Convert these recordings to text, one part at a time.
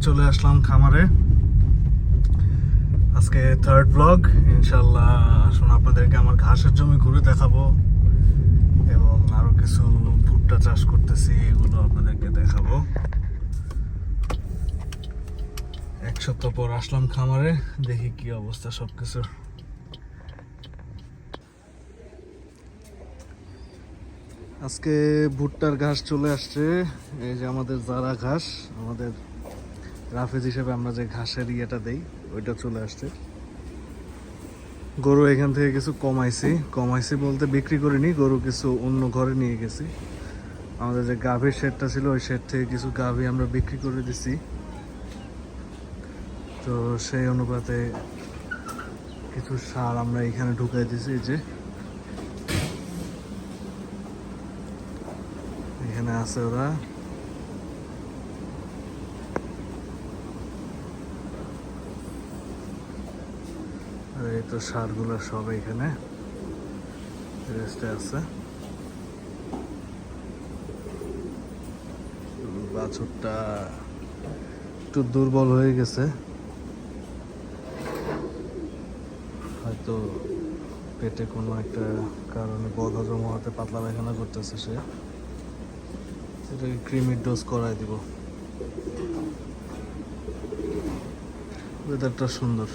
চলে আসলাম খামারে। আজকে থার্ড ব্লগ, ইনশাল্লাহ আসুন আপনাদেরকে আমার ঘাসের জমি ঘুরে দেখাবো এবং আরো কিছু ভুট্টা চাষ করতেছি, এগুলো আপনাদেরকে দেখাবো। এক সপ্তাহ পর আসলাম খামারে, দেখি কি অবস্থা সবকিছু। আজকে ভুট্টার ঘাস চলে আসছে, এই যে আমাদের জারা ঘাস, আমাদের রাফেজ হিসেবে আমরা যে ঘাসের ইয়েটা দেই ওইটা চলে আসছে। গরু এখান থেকে কিছু কমাইছি বলতে বিক্রি করিনি, গরু কিছু অন্য ঘরে নিয়ে গেছি। আমাদের যে গাভীর শেডটা ছিল ওই শেড থেকে কিছু গাভী আমরা বিক্রি করে দিছি, তো সেই অনুপাতে কিছু সার আমরা এখানে ঢুকাই দিছি। যে এখানে আছে ওরা, এই তো সারগুলো সব এখানে রেস্টে আছে। বাছুরটা একটু দুর্বল হয়ে গেছে, হয়তো পেটে কোনো একটা কারণে বদহজম হওয়াতে পাতলা পায়খানা করতেছে। সে এটাকে ক্রিমির ডোজ করাই দিব। ওয়েদারটা সুন্দর।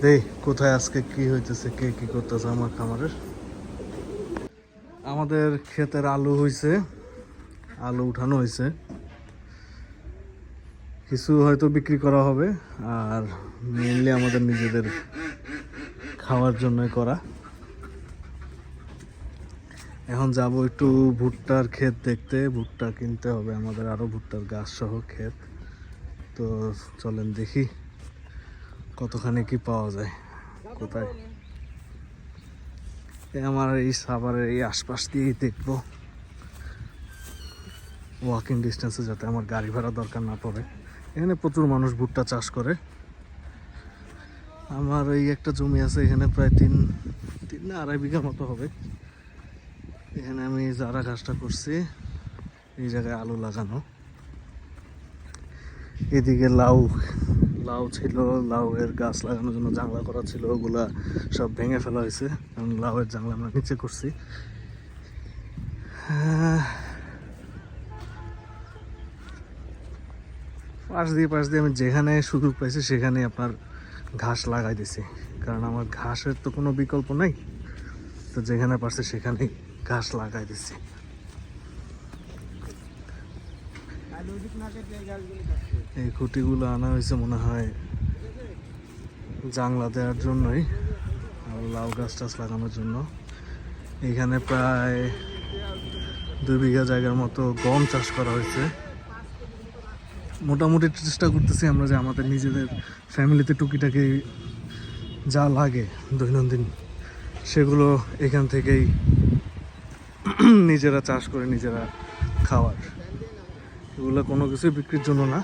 দেই কোথায় আজকে কি হইতেছে, কে কি করতেছে আমার খামারের। আমাদের ক্ষেতের আলু হইছে, আলু উঠানো হয়েছে, কিছু হয়তো বিক্রি করা হবে আর মেইনলি আমাদের নিজেদের খাওয়ার জন্যই করা। এখন যাব একটু ভুট্টার ক্ষেত দেখতে, ভুট্টা কিনতে হবে আমাদের, আরো ভুট্টার গাছ সহ ক্ষেত। তো চলেন দেখি কতখানি কি পাওয়া যায়। কোথায় আমার এই সাভারের এই আশপাশ দিয়েই দেখবো, ওয়াকিং ডিস্টেন্সে, যাতে আমার গাড়ি ভাড়া দরকার না পড়ে। এখানে প্রচুর মানুষ ভুট্টা চাষ করে। আমার এই একটা জমি আছে, এখানে প্রায় তিন না আড়াই বিঘা মতো হবে। এখানে আমি জারা ঘাসটা করছি, এই জায়গায় আলু লাগানো। এদিকে লাউ ছিল, লাউ এর গাছ লাগানোর জন্য জাংলা করা ছিল, ওগুলা সব ভেঙে ফেলা হয়েছে, কারণ লাউ এর জাংলা আমরা নিচে করছি। পাশ দিয়ে আমি যেখানে সুযোগ পাইছি সেখানে আপনার ঘাস লাগাই দিছি, কারণ আমার ঘাসের তো কোনো বিকল্প নাই। তো যেখানে পারছি সেখানেই ঘাস লাগাই দিছি। এই খুঁটিগুলো আনা হয়েছে মনে হয় জাংলা দেওয়ার জন্যই, আর লাউ গাছ টাছ লাগানোর জন্য। এখানে প্রায় 2 বিঘা জায়গার মতো গম চাষ করা হয়েছে। মোটামুটি চেষ্টা করতেছি আমরা যে আমাদের নিজেদের ফ্যামিলিতে টুকিটাকি যা লাগে দৈনন্দিন, সেগুলো এখান থেকেই নিজেরা চাষ করে নিজেরা খাওয়ার। এগুলো কোনো কিছুই বিক্রির জন্য না,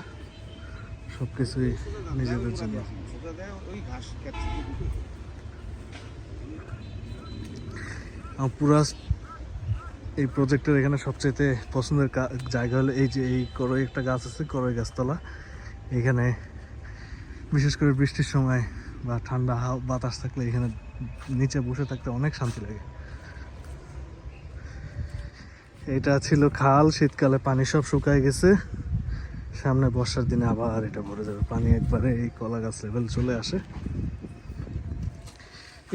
সব কিছুই নিজেদের জন্য। পুরা এই প্রজেক্টের এখানে সবচেয়ে পছন্দের জায়গা হলো এই যে এই করই একটা গাছ আছে, করই গাছতলা। এখানে বিশেষ করে বৃষ্টির সময় বা ঠান্ডা বাতাস থাকলে এখানে নিচে বসে থাকতে অনেক শান্তি লাগে। এটা ছিল খাল, শীতকালে পানি সব শুকায় গেছে, সামনে বর্ষার দিনে আবার এটা ভরে যাবে পানি, একবারে এই কলা গাছ লেভেল চলে আসে।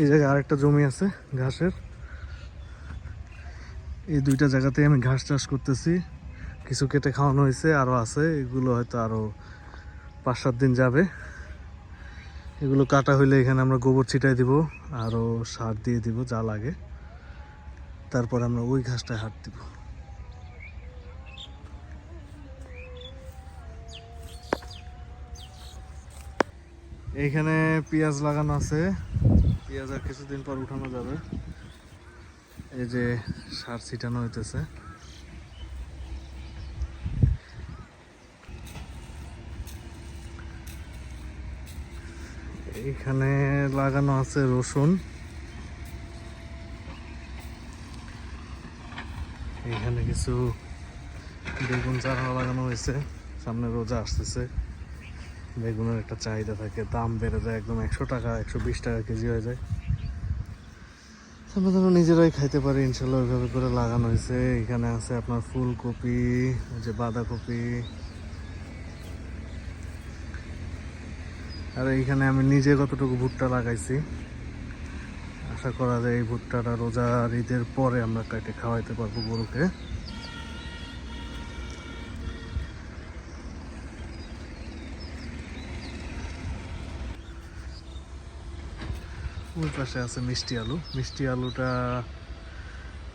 এই জায়গায় আরেকটা জমি আছে ঘাসের, এই দুইটা জায়গাতেই আমি ঘাস চাষ করতেছি। কিছু কেটে খাওয়ানো হয়েছে, আরও আছে, এগুলো হয়তো আরও 5-7 দিন যাবে। এগুলো কাটা হইলে এখানে আমরা গোবর ছিটাই দিব, আরও সার দিয়ে দিব যা লাগে, তারপর আমরা ওই ঘাসটায় হাত দিব। এইখানে পেঁয়াজ লাগানো আছে, পেঁয়াজ আর কিছুদিন পর উঠানো যাবে। এই যে সার ছিটানো হইতেছে। এখানে লাগানো আছে রসুন, এখানে কিছু বেগুন চারা লাগানো হয়েছে, সামনে রোজা আসতেছে। বেগুনের একটা চাহিদা থাকে, দাম বেড়ে যায়, একদম 100 টাকা 120 টাকা কেজি হয়ে যায়। আমরা যেন নিজেরাই খাইতে পারি ইনশাল্লাহ ওইভাবে করে লাগানো হয়েছে। এখানে আছে আপনার ফুলকপি, এই যে বাঁধাকপি, আর এইখানে আমি নিজে কতটুকু ভুট্টা লাগাইছি। আশা করা যায় এই ভুট্টাটা রোজার ঈদের পরে আমরা কেটে খাওয়াইতে পারবো গরুকে। ওই পাশে আছে মিষ্টি আলু। মিষ্টি আলুটা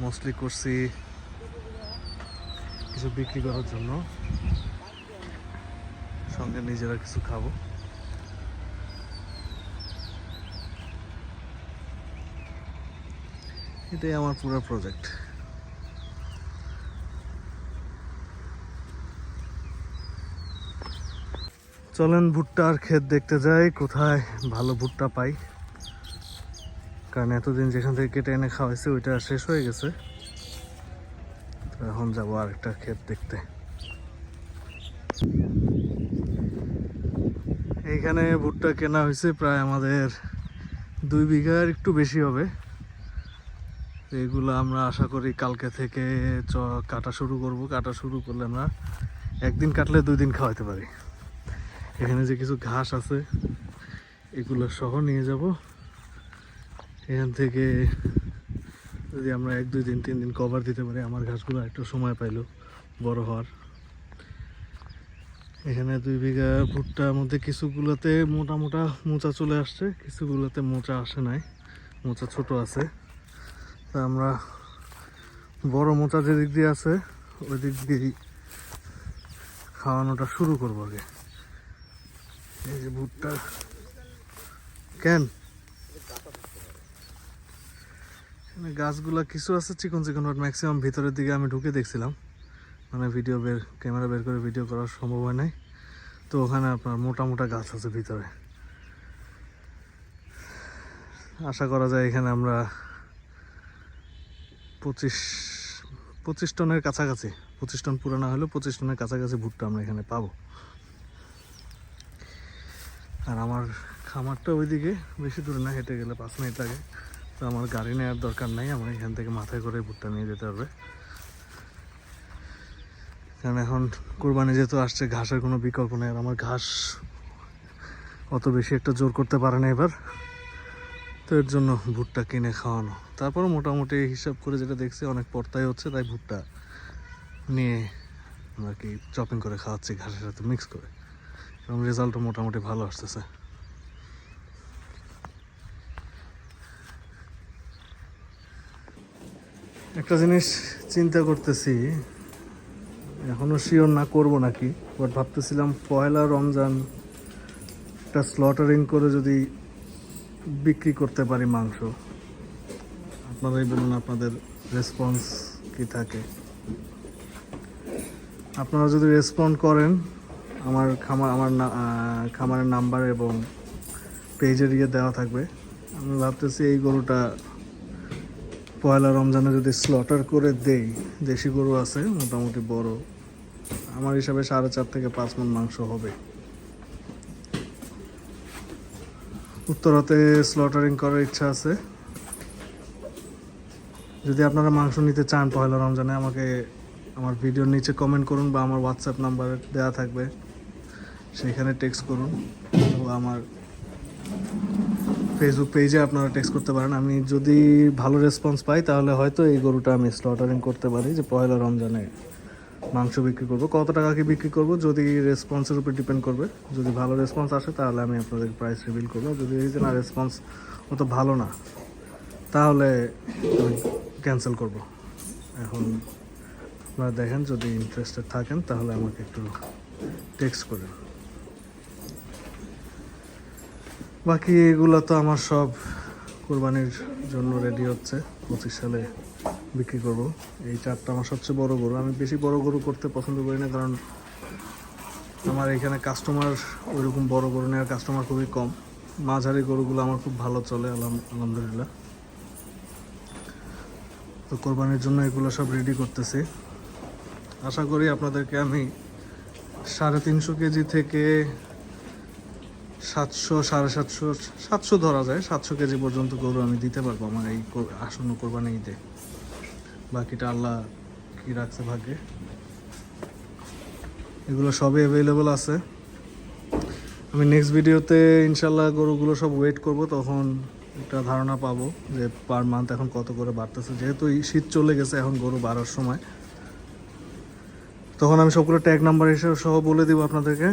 মোস্টলি করছি কিছু বিক্রি করার জন্য, সঙ্গে নিজেরা কিছু খাবো। এটাই আমার পুরো প্রজেক্ট। চলেন ভুট্টার ক্ষেত দেখতে যাই, কোথায় ভালো ভুট্টা পাই। কারণ এতদিন যেখান থেকে কেটে এনে খাওয়াইছে ওইটা শেষ হয়ে গেছে। তো এখন যাবো আরেকটা ক্ষেত দেখতে। এইখানে ভুট্টা কেনা হয়েছে প্রায় আমাদের 2 বিঘার একটু বেশি হবে। এগুলো আমরা আশা করি কালকে থেকে কাটা শুরু করব। কাটা শুরু করলে আমরা একদিন কাটলে 2 দিন খাওয়াইতে পারি। এখানে যে কিছু ঘাস আছে এগুলো সহ নিয়ে যাব। এখান থেকে যদি আমরা 1 2 দিন 3 দিন কভার দিতে পারি, আমার ঘাসগুলো একটু সময় পাইলো বড় হওয়ার। এখানে 2 বিঘা ভুট্টার মধ্যে কিছুগুলোতে মোটা মোটা মোচা চলে আসছে, কিছুগুলোতে মোচা আসে নাই, মোচা ছোট আছে। তা আমরা বড় মোচা যে দিক দিয়ে আছে ওই দিক দিয়েই খাওয়ানোটা শুরু করবো আগে। এই যে ভুট্টা কেন গাছগুলা কিছু আছে চিকন চিকন, বাট ম্যাক্সিমাম ভিতরের দিকে আমি ঢুকে দেখছিলাম, মানে ক্যামেরা বের করে ভিডিও করা সম্ভব হয় নাই। তো ওখানে আপনার মোটা মোটা গাছ আছে ভিতরে। আশা করা যায় এখানে আমরা 25 টনের কাছাকাছি, 25 টন পুরো না হলেও 25 টনের কাছাকাছি ভুট্টা আমরা এখানে পাবো। আর আমার খামারটা ওইদিকে, বেশি দূরে না, হেঁটে গেলে 5 মিনিট লাগে। তো আমার গাড়ি নেওয়ার দরকার নাই, আমার এখান থেকে মাথায় করে ভুট্টা নিয়ে যেতে হবে। কারণ এখন কোরবানি যেহেতু আসছে, ঘাসের কোনো বিকল্প নেই। আর আমার ঘাস অত বেশি একটা জোর করতে পারে না এবার, তো এর জন্য ভুট্টা কিনে খাওয়ানো। তারপর মোটামুটি হিসাব করে যেটা দেখছি অনেক পর্তায় হচ্ছে, তাই ভুট্টা নিয়ে আমরা কি চপিং করে খাওয়াচ্ছি ঘাসের সাথে মিক্স করে, এবং রেজাল্টও মোটামুটি ভালো আসতেছে। একটা জিনিস চিন্তা করতেছি, এখনো শিওর না করবো নাকি, বাট ভাবতেছিলাম পয়লা রমজান একটা স্লটারিং করে যদি বিক্রি করতে পারি মাংস। আপনারাই বলুন আপনাদের রেসপন্স কি থাকে। আপনারা যদি রেসপন্ড করেন, আমার খামারের নাম্বার এবং পেজের দেওয়া থাকবে। আমি ভাবতেছি এই গরুটা পয়লা রমজানে যদি স্লটার করে দেই, দেশি গরু আছে মোটামুটি বড়, আমার হিসাবে 4.5 থেকে 5 মণ মাংস হবে। উত্তরাতে স্লটারিং করার ইচ্ছা আছে। যদি আপনারা মাংস নিতে চান পয়লা রমজানে, আমাকে আমার ভিডিওর নিচে কমেন্ট করুন, বা আমার হোয়াটসঅ্যাপ নাম্বার দেওয়া থাকবে সেইখানে টেক্সট করুন, বা আমার ফেসবুক পেজে আপনারা টেক্সট করতে পারেন। আমি যদি ভালো রেসপন্স পাই তাহলে হয়তো এই গরুটা আমি স্লটারিং করতে পারি, যে পয়লা রমজানে মাংস বিক্রি করব। কত টাকা কি বিক্রি করব যদি রেসপন্সের উপর ডিপেন্ড করবে। যদি ভালো রেসপন্স আসে তাহলে আমি আপনাদের প্রাইস রিভিল করবো। যদি এই যে না, রেসপন্স অত ভালো না, তাহলে আমি ক্যান্সেল করব। এখন আপনারা দেখেন, যদি ইন্টারেস্টেড থাকেন তাহলে আমাকে একটু টেক্সট করেন। বাকি এগুলো তো আমার সব কোরবানির জন্য রেডি হচ্ছে, 25 সালে বিক্রি করব। এই 4টা আমার সবচেয়ে বড় গরু। আমি বেশি বড় গরু করতে পছন্দ করি না, কারণ আমার এখানে কাস্টমার ওইরকম বড় গরু নেওয়ার কাস্টমার খুবই কম। মাঝারি গরুগুলো আমার খুব ভালো চলে আলহামদুলিল্লাহ। তো কোরবানির জন্য এগুলো সব রেডি করতেছি। আশা করি আপনাদেরকে আমি 350 কেজি থেকে 700, 750, 700 ধরা যায়, 700 কেজি পর্যন্ত গরু আমি দিতে পারবো আমার এই আসন্ন কোরবানি ঈদে। বাকিটা আল্লাহ কি রাখছে ভাগ্যে। এগুলো সবই অ্যাভেলেবল আছে। আমি নেক্সট ভিডিওতে ইনশাল্লাহ গরুগুলো সব ওয়েট করব, তখন একটা ধারণা পাবো যে পার মান্থ এখন কত করে বাড়তেছে। যেহেতু এই শীত চলে গেছে, এখন গরু বাড়ার সময়, তখন আমি সবগুলো ট্যাগ নাম্বার হিসেবে সহ বলে দিব আপনাদেরকে।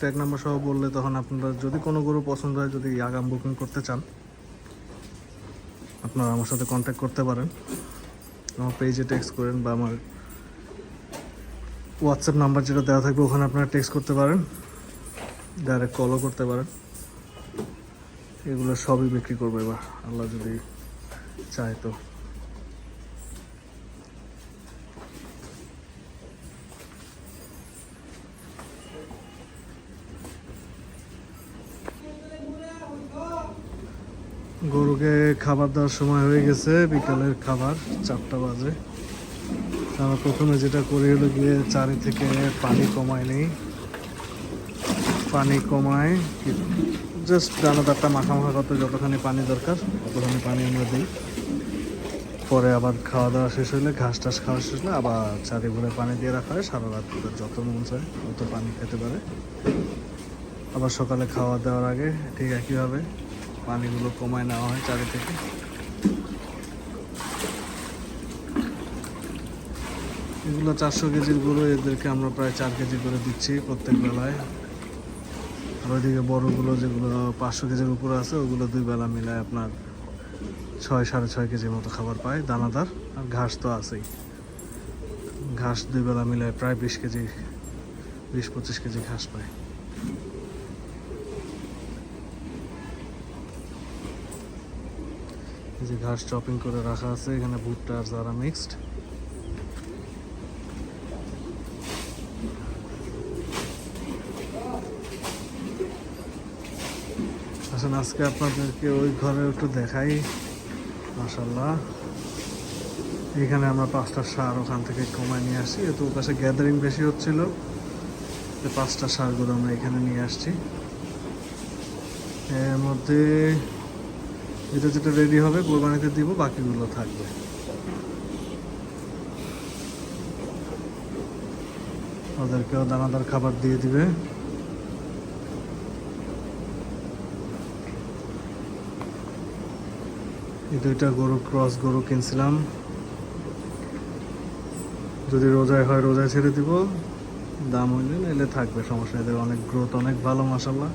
ট্যাগ নাম্বার সহ বললে তখন আপনারা যদি কোনো গরু পছন্দ হয়, যদি আগাম বুকিং করতে চান, আপনারা আমার সাথে কন্ট্যাক্ট করতে পারেন। আমার পেজে টেক্সট করেন বা আমার হোয়াটসঅ্যাপ নাম্বার যেটা দেওয়া থাকবে ওখানে আপনারা টেক্সট করতে পারেন, ডাইরেক্ট কলও করতে পারেন। এগুলো সবই বিক্রি করবো এবার আল্লাহ যদি চায় তো। গরুকে খাবার দেওয়ার সময় হয়ে গেছে, বিকালের খাবার 4টা বাজে। আমরা প্রথমে যেটা করি হলো গিয়ে চারি থেকে পানি কমায় নেই, পানি কমায় জাস্ট দানাদারটা মাখা করতে যতখানি পানি দরকার ততখানি পানি আমরা দিই। পরে আবার খাওয়া দাওয়া শেষ হলে, ঘাস টাস খাওয়া শেষ হলে আবার চারি ভরে পানি দিয়ে রাখা হয়। সারা রাত যত মন চায় তত পানি খেতে পারে। আবার সকালে খাওয়া দাওয়ার আগে ঠিক একইভাবে পানিগুলো কমায় নেওয়া হয় চারি থেকে। এগুলো 400 কেজির গরু, এদেরকে আমরা প্রায় 4 কেজি করে দিচ্ছি প্রত্যেক বেলায়। আর ওইদিকে বড়গুলো যেগুলো 500 কেজির উপরে আছে, ওগুলো 2 বেলা মিলায় আপনার 6, 6.5 কেজির মতো খাবার পায় দানাদার। আর ঘাস তো আছেই, ঘাস 2 বেলা মিলায় প্রায় 20 কেজি, 20-25 কেজি ঘাস পায়। এই যে ঘাস চপিং করে রাখা আছে, এখানে ভুট্টা আর যারা মিক্সড। আসেন আজকে আপনাদেরকে ওই ঘরে একটু দেখাই। মাশাআল্লাহ, এখানে আমরা 5টা ষাঁড় ওখান থেকে কমায় নিয়ে আসছি। তো ওপাশে গ্যাদারিং বেশি হচ্ছিল, 5টা ষাঁড়গুলো আমরা এখানে নিয়ে আসছি। এর মধ্যে যেটা যেটা রেডি হবে কোরবানিতে দিব, বাকিগুলো থাকবে। ওদেরকেও দানাদার খাবার দিয়ে দিবে। এই 2টা গরু ক্রস গরু কিনছিলাম, যদি রোজায় হয় রোজায় ছেড়ে দিব, দাম হইলে এলে থাকবে, সমস্যা এদের অনেক গ্রোথ অনেক ভালো মাশাআল্লাহ,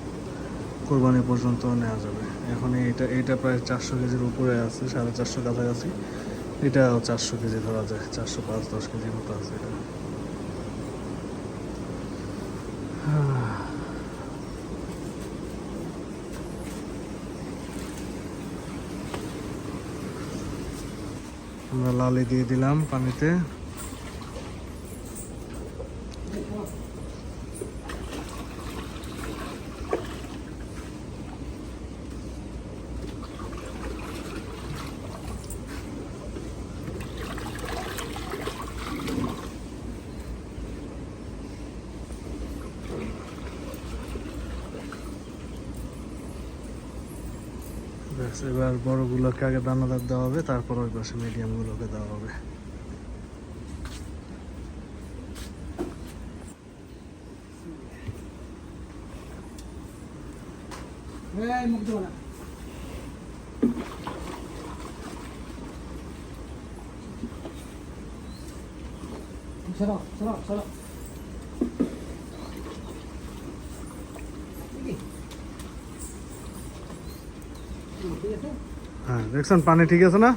কোরবানি পর্যন্ত নেওয়া যাবে। এখন এইটা প্রায় 400 কেজির উপরে আছে, 450 কাছাকাছি। এটাও 400 কেজি ধরা যায়, 405-10 কেজির মতো আছে এটা। আমরা লালি দিয়ে দিলাম পানিতে। এবার বড়গুলোকে আগে দানাদার দেওয়া হবে, তারপর ওই পাশে মিডিয়ামগুলোকে দেওয়া হবে। হ্যাঁ, দেখছেন পানি ঠিক আছে না?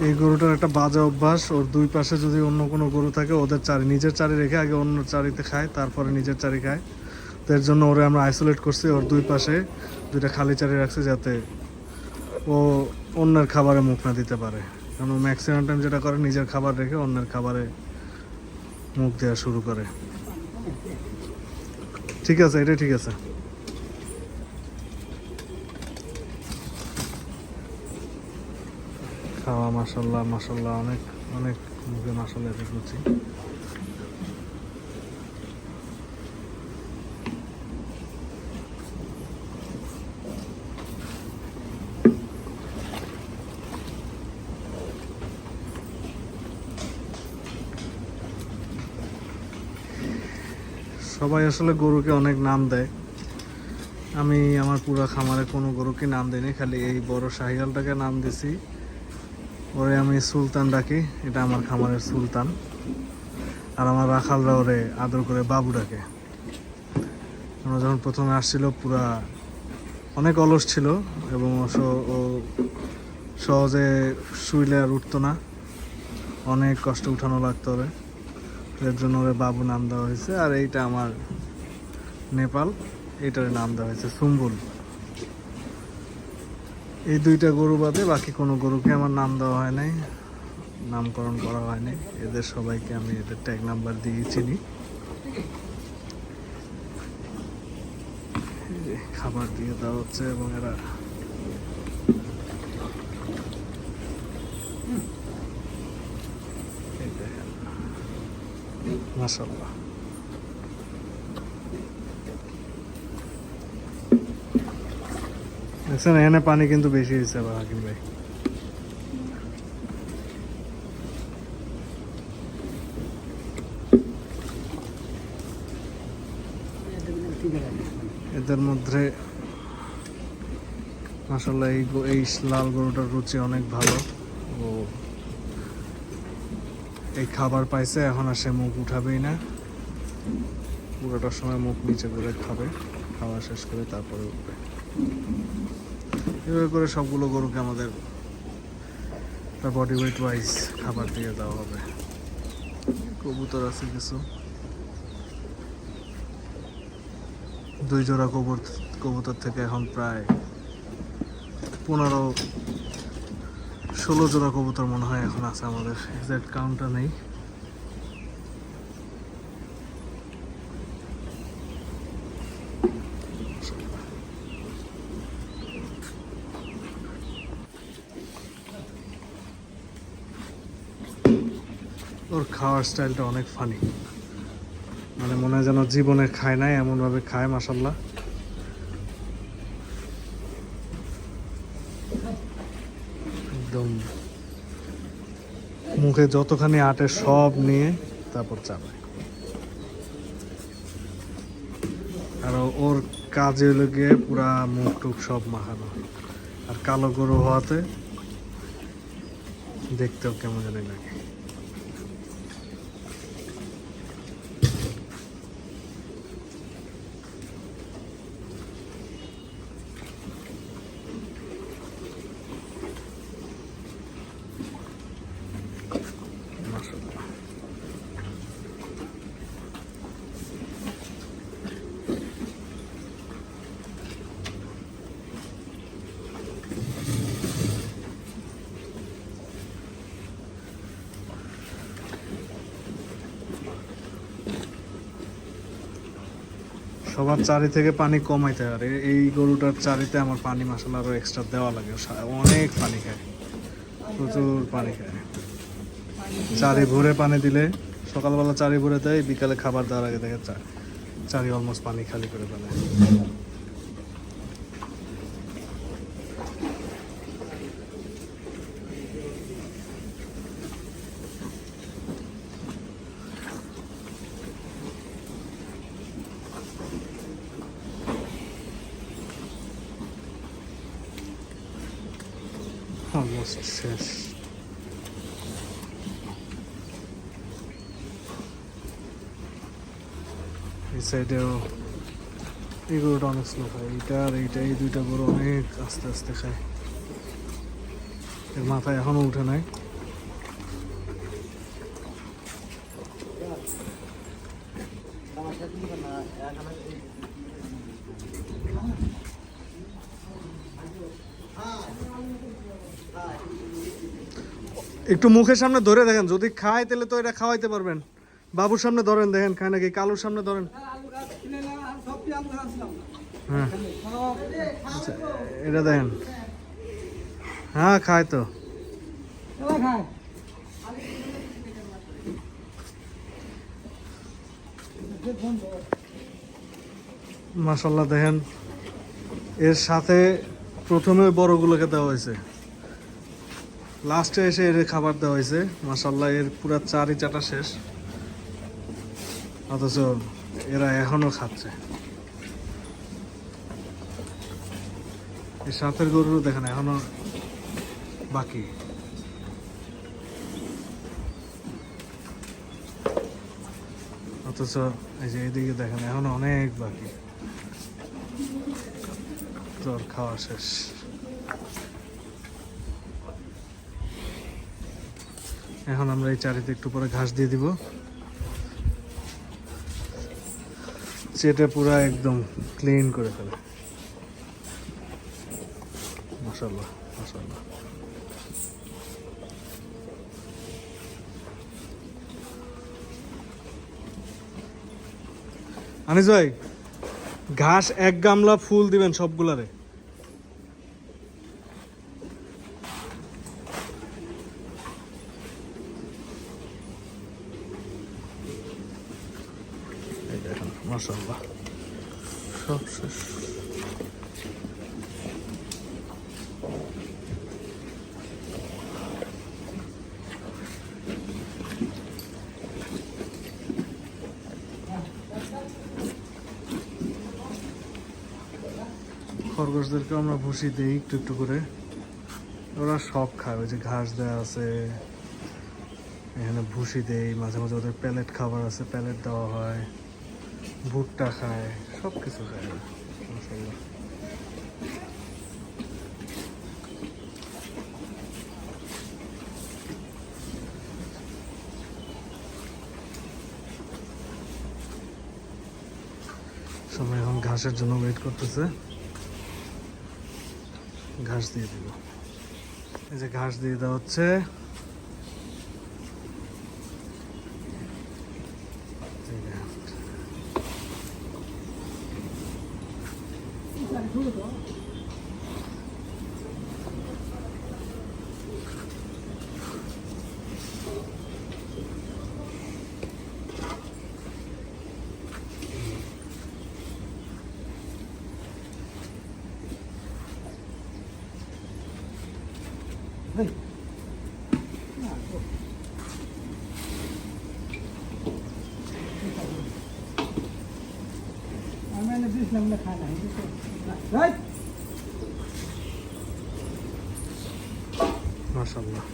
এই গরুটার একটা বাজে অভ্যাস, ওর 2 পাশে যদি অন্য কোনো গরু থাকে, ওদের নিজের চারি রেখে আগে অন্য চারিতে খায়, তারপরে নিজের চারি খায়। তো এর জন্য ওরে আমরা আইসোলেট করছি, ওর 2 পাশে 2টা খালি চারি রাখছি, যাতে ও অন্যের খাবারে মুখ না দিতে পারে। কারণ ও ম্যাক্সিমাম টাইম যেটা করে, নিজের খাবার রেখে অন্যের খাবারে মুখ দেওয়া শুরু করে। ঠিক আছে, এটাই ঠিক আছে। খাওয়া, মাশাল্লাহ মাশাল্লাহ, অনেক অনেক মুখে মাশাল্লাহ দেখছি। সবাই আসলে গরুকে অনেক নাম দেয়, আমি আমার পুরো খামারে কোনো গরুকে নাম দিইনি, খালি এই বড় শাহিওয়ালটাকে নাম দিছি। ওরে আমি সুলতান ডাকি, এটা আমার খামারের সুলতান। আর আমার রাখালরা ওরে আদর করে বাবু ডাকে। আমরা যখন প্রথমে আসছিল পুরা অনেক অলস ছিল এবং ও সহজে শুইলে আর উঠতো না, অনেক কষ্ট উঠানো লাগতো ওরে, এর জন্য ওরে বাবু নাম দেওয়া হয়েছে। আর এইটা আমার নেপাল, এইটার নাম দেওয়া হয়েছে সুম্বুল। এই দুইটা গরু বাদে বাকি কোনো গরুকে আমার নাম দেওয়া হয় নাই, নামকরণ করা হয়নি। এদের সবাইকে আমি এদের ট্যাগ নাম্বার দিয়ে চিনি। খাবার দিয়ে দেওয়া হচ্ছে এবং এরা মাশাআল্লাহ। দেখছেন এখানে পানি কিন্তু বেশি হয়েছে আবার হাকিম ভাই। এদের মধ্যে মাশাআল্লাহ এই লাল গরুটার রুচি অনেক ভালো। ও এই খাবার পাইছে, এখন আর সে মুখ উঠাবেই না, পুরোটার সময় মুখ নিচে করে খাবে, খাওয়া শেষ করে তারপরে উঠবে। এভাবে করে সবগুলো গরুকে আমাদের তার বডি ওয়েট ওয়াইজ খাবার দিয়ে দেওয়া হবে। কবুতর আছে কিছু, 2 জোড়া কবুতর থেকে এখন প্রায় 15-16 জোড়া কবুতর মনে হয় এখন আছে আমাদের, এক্সাক্ট কাউন্টটা নেই। ওর খাওয়ার স্টাইলটা অনেক ফানি, মানে মনে হয় যেন জীবনে খায় নাই এমনভাবে খায় মাশাল্লাহ। একদম মুখে যতখানি আটে সব নিয়ে তারপর চাপায়। আর ওর কাজে হলো গিয়ে পুরা মুখ টুক সব মাখানো, আর কালো গরু হওয়াতে দেখতেও কেমন জানি লাগে। সবার চারি থেকে পানি কমাইতে হয়, আর এই গরুটার চারিতে আমার পানি মাশাআল্লাহ আরো এক্সট্রা দেওয়া লাগে, অনেক পানি খায়, প্রচুর পানি খায়। চারি ভরে পানি দিলে, সকালবেলা চারি ভরে দেয়, বিকালে খাবার দেওয়ার আগে দেখে চারি অলমোস্ট পানি খালি করে ফেলে। অলমোস্ট শেষ। এই সাইডেও এই গরুটা অনেক স্লো খায়, এইটা আর এইটা, এই দুইটা গরু অনেক আস্তে আস্তে খায়, এর মাথায় এখনো উঠে নাই। একটু মুখের সামনে ধরে দেখেন, যদি খায় তাহলে তো এটা খাওয়াইতে পারবেন। বাবুর সামনে ধরেন, দেখেন খায় নাকি, কালুর সামনে ধরেন। হ্যাঁ আচ্ছা, এটা দেখেন, হ্যাঁ খায় তো। মাশাআল্লাহ দেখেন, এর সাথে প্রথমে বড়গুলোকে দেওয়া হয়েছে, লাস্টে এসে এর খাবার দেওয়া হয়েছে। মাশাআল্লাহ এর পুরা চারি চাটা শেষ, অথচ এরা এখনো খাচ্ছে। এই সাথের গরুরও দেখেন এখনো বাকি। অথচ এই যে এইদিকে দেখেন এখনো অনেক বাকি, তোর খাওয়া শেষ। এখন আমরা এই চারিতে একটু পরে ঘাস দিয়ে দিব, চেটে পুরা একদম ক্লিন করে ফেলে। মাশাআল্লাহ মাশাআল্লাহ। আনিস ভাই, ঘাস এক গামলা ফুল দিবেন সবগুলারে। এই দেখেন মাশাআল্লাহ সব শেষ। খরগোশদেরকে আমরা ভুসি দিই একটু একটু করে, ওরা সব খায়। ওই যে ঘাস দেওয়া আছে, এখানে ভুসি দেই, মাঝে মাঝে ওদের প্যালেট খাবার আছে, প্যালেট দেওয়া হয়, ভুট্টা খায়, সব কিছু খায় ওরা। মাশাআল্লাহ। সবাই এখন ঘাসের জন্য ওয়েট করতেছে, ঘাস দিয়ে দিব। এই যে ঘাস দিয়ে দেওয়া হচ্ছে। মাশাআল্লাহ।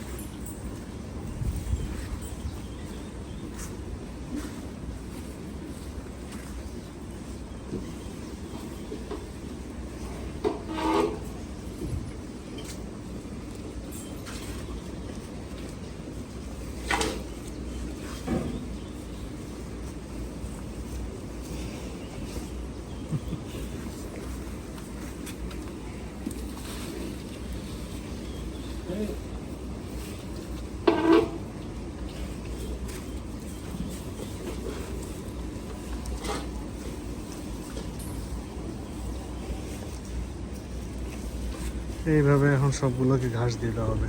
এইভাবে এখন সবগুলোকে ঘাস দিতে হবে।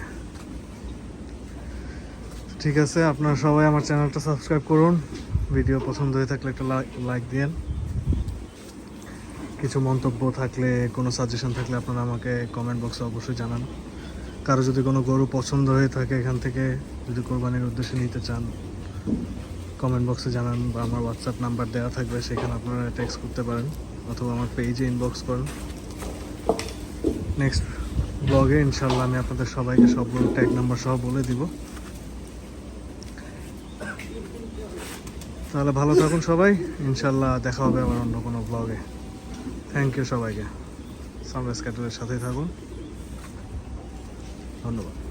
ঠিক আছে, আপনারা সবাই আমার চ্যানেলটা সাবস্ক্রাইব করুন। ভিডিও পছন্দ হয়ে থাকলে একটা লাইক দিন। কিছু মন্তব্য থাকলে, কোনো সাজেশন থাকলে আপনারা আমাকে কমেন্ট বক্সে অবশ্যই জানান। কারো যদি কোনো গরু পছন্দ হয়ে থাকে, এখান থেকে যদি কোরবানির উদ্দেশ্যে নিতে চান, কমেন্ট বক্সে জানান, বা আমার হোয়াটসঅ্যাপ নাম্বার দেওয়া থাকবে, সেখানে আপনারা টেক্সট করতে পারেন, অথবা আমার পেজে ইনবক্স করেন। নেক্সট ব্লগে ইনশাল্লাহ আমি আপনাদের সবাইকে সবগুলো ট্যাগ নাম্বার সহ বলে দিব। তাহলে ভালো থাকুন সবাই, ইনশাল্লাহ দেখা হবে আবার অন্য কোনো ব্লগে। থ্যাংক ইউ সবাইকে, সানরাইজ ক্যাটেলের সাথেই থাকুন। ধন্যবাদ।